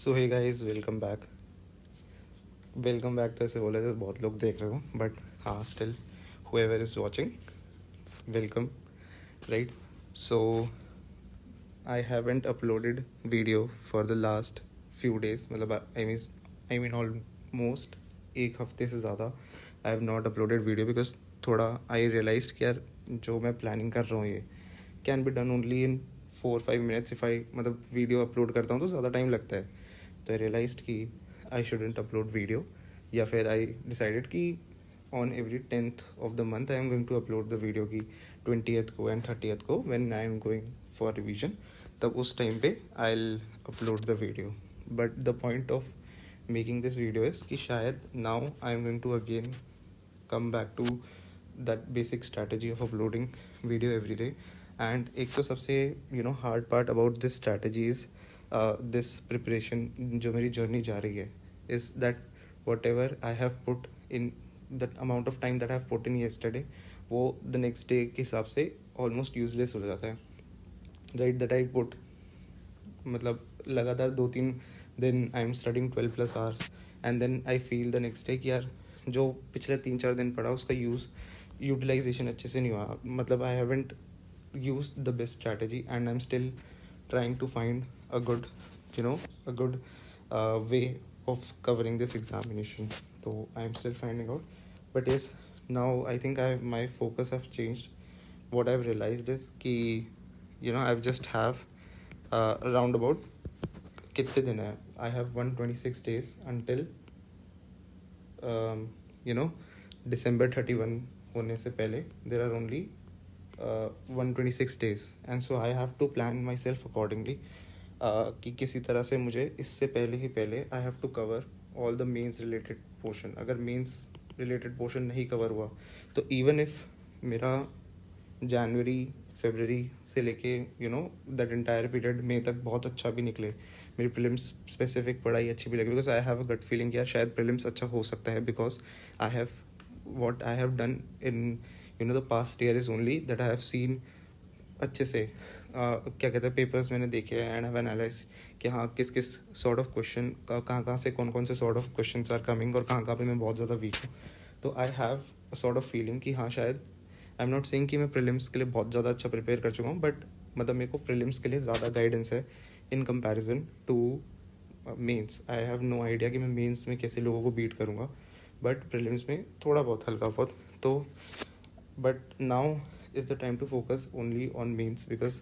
सो hey guys, welcome back. तो ऐसे बोले तो बहुत लोग देख रहे हो, बट हाँ, still whoever is watching, welcome, right? So I haven't uploaded video for the last few days, मतलब I mean almost एक हफ्ते से ज़्यादा I have not uploaded video because थोड़ा I realized कि यार जो मैं प्लानिंग कर रहा हूँ ये can be done only in 4-5 minutes। If I मतलब वीडियो अपलोड करता हूँ तो ज़्यादा टाइम लगता है, तो आई रियलाइज्ड कि आई शुडेंट अपलोड वीडियो, या फिर आई डिसाइडेड कि on every 10th of the month I am going to upload the video की 20th को एंड 30th को when I am going for revision, तब उस टाइम पे I will upload the video. But the point of making this video is कि शायद now I am going to again come back to that basic strategy of uploading video every day। and एक तो सबसे hard part about this strategy is this preparation जो मेरी journey जा रही है is that whatever I have put in, that amount of time that I have put in yesterday, वो the next day के हिसाब से almost useless हो जाता है, right? that I put मतलब लगातार 2-3 दिन I am studying 12+ hours and then I feel the next day कि यार जो पिछले 3-4 दिन पढ़ा उसका यूटिलाइजेशन अच्छे से नहीं हुआ, मतलब I haven't use the best strategy and I am still trying to find a good a good way of covering this examination। so I am still finding out, but yes, now I think my focus have changed। what I've realized is कि I've just have around about कितने दिन है, I have 126 days until December 31 होने से पहले there are only 126 days, and so I have to plan myself accordingly कि किसी तरह से मुझे इससे पहले I have to cover all the mains related portion। अगर mains related portion नहीं cover हुआ तो even if मेरा जनवरी फरवरी से लेके दैट एंटायर पीरियड मई तक बहुत अच्छा भी निकले, मेरी प्रीलिम्स स्पेसिफिक पढ़ाई अच्छी भी लगी, because I have a gut feeling यार शायद प्रीलिम्स अच्छा हो सकता है, because I have what I have done in the past year is only that I have seen अच्छे से क्या कहते हैं पेपर्स मैंने देखे हैं एंड हैव एनालाइज कि हाँ किस किस सॉर्ट ऑफ क्वेश्चन कहाँ से कौन से sort of question are coming और कहाँ पे मैं बहुत ज़्यादा वीक हूँ। तो I have a sort of feeling कि हाँ शायद आई एम नॉट सेइंग कि मैं प्रीलिम्स के लिए बहुत ज़्यादा अच्छा प्रिपेयर कर चुका हूँ, बट मतलब मेरे को प्रीलिम्स के लिए ज़्यादा गाइडेंस है in comparison to mains. I have no idea कि मैं मेंस में कैसे लोगों को बीट करूँगा, बट प्रीलिम्स में थोड़ा बहुत हल्का बहुत तो। But now is the time to focus only on mains, because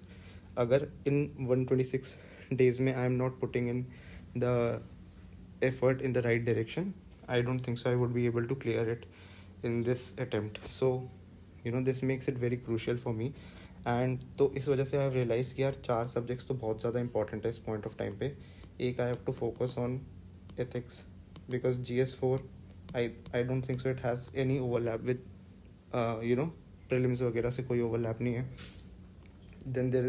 अगर इन 126 days में I am not putting in the effort in the right direction, I don't think so I would be able to clear it in this attempt। so this makes it very crucial for me। and तो इस वजह से I have realise कि यार 4 subjects तो बहुत ज़्यादा important है इस पॉइंट ऑफ टाइम पे। एक I have to focus on ethics, because GS4 I don't think so it has any overlap with prelims वगैरह से कोई ओवरलैप नहीं है। देन देर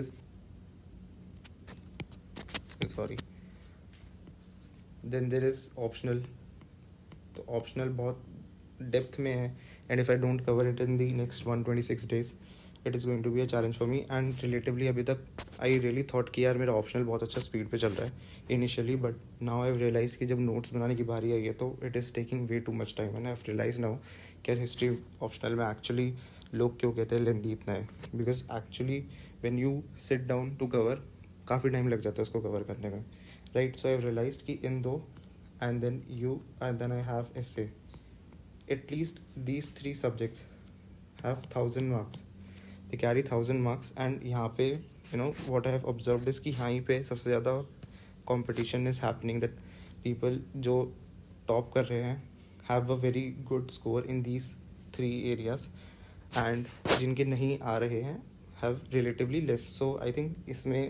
इज़ ऑप्शनल, तो ऑप्शनल बहुत डेप्थ में है and if I don't cover it in the next 126 days it is going to be a challenge for me. And relatively अभी तक आई रियली थॉट कि यार मेरा ऑप्शनल बहुत अच्छा स्पीड पे चल रहा है initially, but now I realise कि जब नोट्स बनाने की बारी आई है तो it is taking way too much time. And I realise now कि यार हिस्ट्री ऑप्शनल में एक्चुअली लोग क्यों कहते हैं लेंथी इतना है, because actually when you sit down to cover काफ़ी टाइम लग जाता है उसको कवर करने में, राइट? सो आई रियलाइज कि इन दो and then I have essay, at least these 3 subjects have 1000 marks, they carry 1000 marks। and यहाँ पे what I have observed is कि यहाँ पे सबसे ज़्यादा competition is happening, that people जो top कर रहे हैं have a very good score in these 3 areas, and जिनके नहीं आ रहे हैं have relatively less। so I think इसमें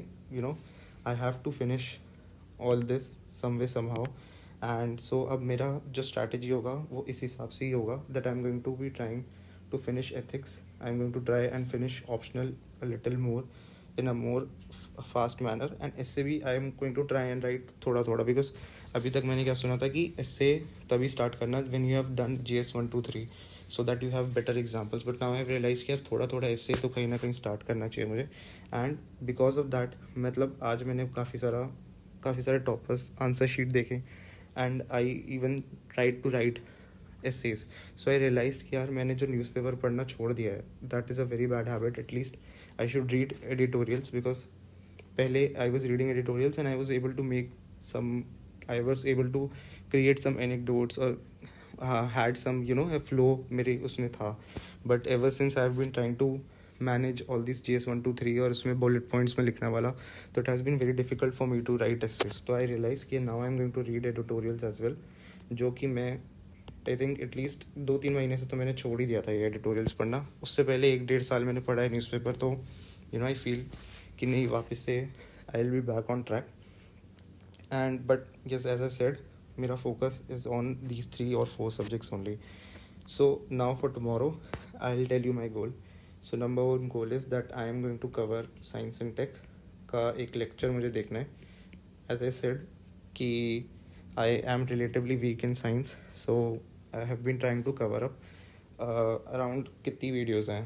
I have to finish all this some way somehow। And so अब मेरा जो स्ट्रैटेजी होगा वो इस हिसाब से ही होगा, that I am going to be trying to finish ethics, I am going to try and finish optional a little more in a more fast manner, and इससे भी I am going to try and write थोड़ा थोड़ा, because अभी तक मैंने क्या सुना था कि इससे तभी स्टार्ट करना when you have done GS 1 2 3 so that you have better examples. But now I realise कि यार थोड़ा थोड़ा इससे तो कहीं ना कहीं स्टार्ट करना चाहिए मुझे। एंड बिकॉज ऑफ दैट मतलब आज मैंने काफ़ी सारा काफ़ी सारे टॉपर्स आंसर शीट देखे, and I even tried to write essays. So I realized कि यार मैंने जो न्यूज़पेपर पढ़ना छोड़ दिया है, that is a very bad habit. At least I should read editorials, because पहले I was reading editorials and I was able to make some, I was able to create some anecdotes or had some, you know, a flow मेरे उसमें था. But ever since I have been trying to manage all these GS1 2 3 और उसमें bullet points में लिखने वाला, तो it has been very difficult for me to write essays. तो I realized कि now I am going to read editorials as well, जो कि मैं आई थिंक एटलीस्ट 2-3 महीने से तो मैंने छोड़ ही दिया था ये एडिटोरियल्स पढ़ना. उससे पहले 1-1.5 साल मैंने पढ़ा है न्यूज़पेपर. तो यू नो आई फील कि नहीं, वापस से I will be back on track. And but yes, as I said, मेरा focus is on these 3 or 4 subjects only. So now for tomorrow I will tell you my goal. So number 1 goal is that I am going to cover science and tech का एक lecture मुझे देखना है. As I said कि I am relatively weak in science, so I have been trying to cover up around कितनी videos हैं.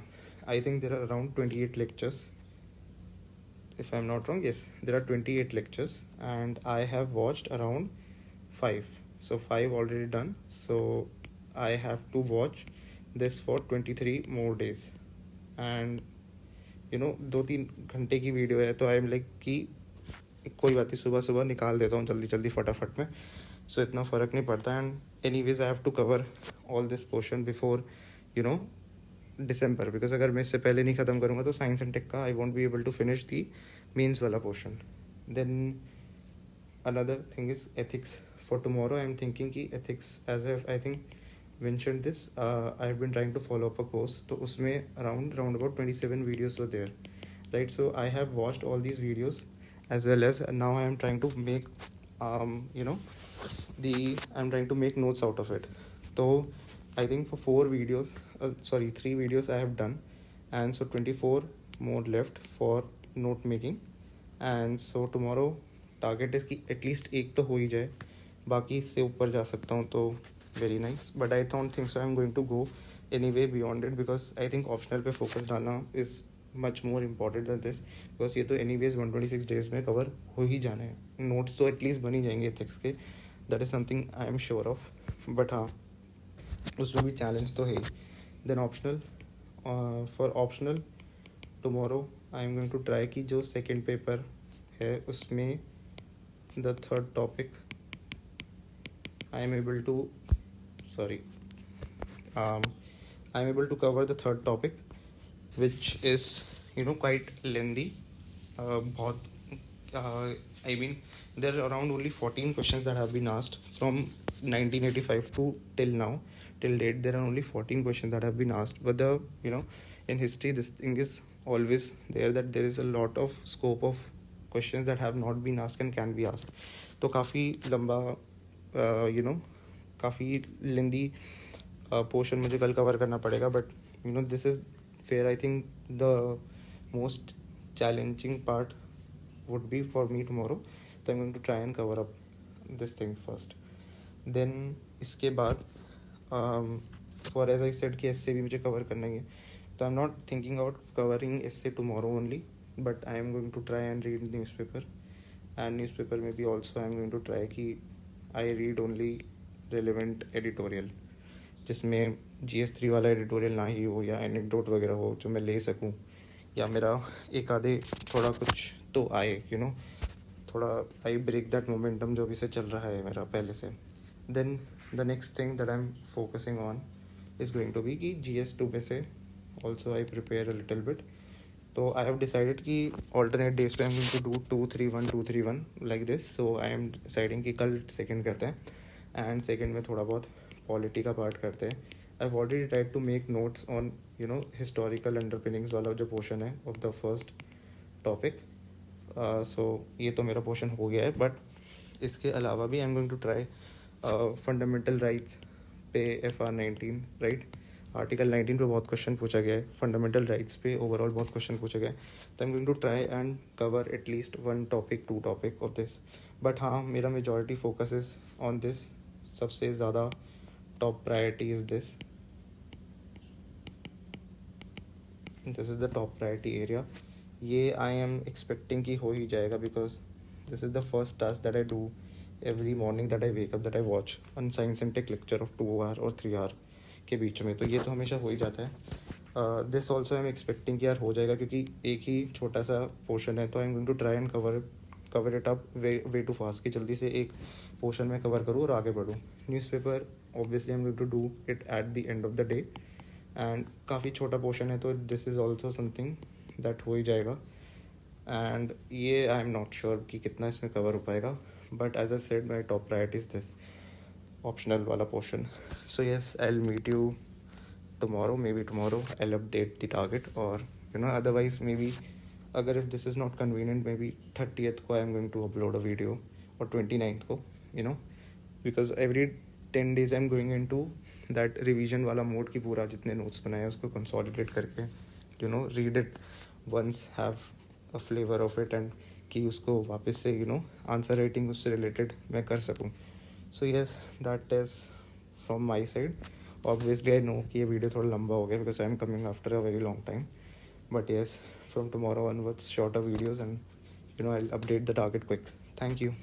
I think there are around 28 lectures, if I'm not wrong. Yes, there are 28 lectures and I have watched around 5. So 5 already done. So I have to watch this for 23 more days. And you know, 2-3 घंटे की video है, तो I am like कि कोई बात नहीं, सुबह सुबह निकाल देता हूँ जल्दी जल्दी फटाफट में. सो इतना फ़र्क नहीं पड़ता. And anyways I have to cover all this portion before you know December, because अगर मैं इससे पहले नहीं ख़त्म करूँगा तो साइंस एंड टेक का I won't be able to finish the mains वाला portion. Then another thing is ethics. For tomorrow I am thinking कि ethics, as I think mentioned this, I have been trying to follow up a course, तो उसमें around about 27 videos were there, right? So I have watched all these videos, as well as now I am trying to make you know I'm trying to make notes out of it. So I think for 3 videos I have done, and so 24 more left for note making. And so tomorrow target is कि at least एक तो हो ही जाए, बाकी इससे ऊपर जा सकता हूँ तो very nice. But I don't think so I'm going to go anyway beyond it, because I think optional पे focus डालना is much more important than this, because ये तो anyways 126 days में cover हो ही जाना है. Notes तो at least बन ही जाएंगे ethics के, that is something I am sure of. But हाँ, उसमें भी challenge तो है ही. Then optional, for optional tomorrow I am going to try कि जो second paper है उसमें the third topic I am able to I'm able to cover the third topic, which is quite lengthy. बहुत I mean, there are around only 14 questions that have been asked from 1985 to till now, till date. There are only 14 questions that have been asked, but in history this thing is always there, that there is a lot of scope of questions that have not been asked and can be asked. तो काफ़ी लंबा काफ़ी लेंदी portion मुझे कल cover करना पड़ेगा. But this is fair. I think the most challenging part would be for me tomorrow. तो I am going to try and cover up this thing first. Then इसके बाद फॉर एज आई सेड कि एस्से भी मुझे cover करना ही है, तो I am not thinking about covering essay tomorrow only, but I am going to try and read newspaper. And newspaper में भी also I am going to try कि I read only relevant editorial, जिसमें GS3 वाला editorial ना ही हो, या anecdote वगैरह हो जो मैं ले सकूं, या मेरा एक आधे थोड़ा कुछ तो आए, थोड़ा आई ब्रेक दैट मोमेंटम जो भी से चल रहा है मेरा पहले से. Then the next thing that I am focusing on is going to be कि GS2 में से also I prepare a little bit. तो आई हैव डिसाइडेड कि ऑल्टरनेट डेज पे I am going to do 2-3-1 like this. So I am deciding कि कल second करते हैं, एंड सेकेंड में थोड़ा बहुत पॉलिटी का पार्ट करते हैं. I have already tried to make notes on historical underpinnings वाला जो पोर्शन है of the first topic. So ये तो मेरा पोर्शन हो गया है. बट इसके अलावा भी I am going to try fundamental rights पे FR19, राइट. आर्टिकल 19 पे बहुत क्वेश्चन पूछा गया है. फंडामेंटल राइट्स पे ओवरऑल बहुत क्वेश्चन पूछा गया है. तो I am going to try and cover at least 1 topic 2 topic of this. But हाँ, मेरा majority focus is on this. सबसे ज़्यादा top priority is this is the top priority area. ये आई एम एक्सपेक्टिंग कि हो ही जाएगा, because This is the first task that I do every morning that I wake up, that I watch on Science and Tech lecture of 2 hour और 3 hour के बीच में. तो ये तो हमेशा हो ही जाता है. This also I am expecting कि यार हो जाएगा, क्योंकि एक ही छोटा सा पोर्शन है. तो I am going to try and cover it up way too fast, कि जल्दी से एक पोर्शन में कवर करूँ और आगे बढ़ूँ. Newspaper obviously I am going to do it at the end of the day, and काफ़ी छोटा पोर्शन है, तो this is also something that हो ही जाएगा. एंड ये आई एम नॉट श्योर कि कितना इसमें कवर हो पाएगा, but as I said my top priority is this optional वाला portion. So yes, I will meet you tomorrow. Maybe tomorrow I'll update the target, or otherwise maybe अगर if this is not convenient, maybe 30th को I'm going to upload a video, or 29th को, because every 10 days I'm going into that revision वाला mode कि पूरा जितने notes बनाए उसको consolidate करके read it once, have a flavor of it, and कि उसको वापस से answer writing उससे related मैं कर सकूँ. So yes, that is from my side. Obviously I know कि ये वीडियो थोड़ा लंबा हो गया because I am coming after a very long time, but yes, from tomorrow onwards shorter videos, and I'll update the target quick. Thank you.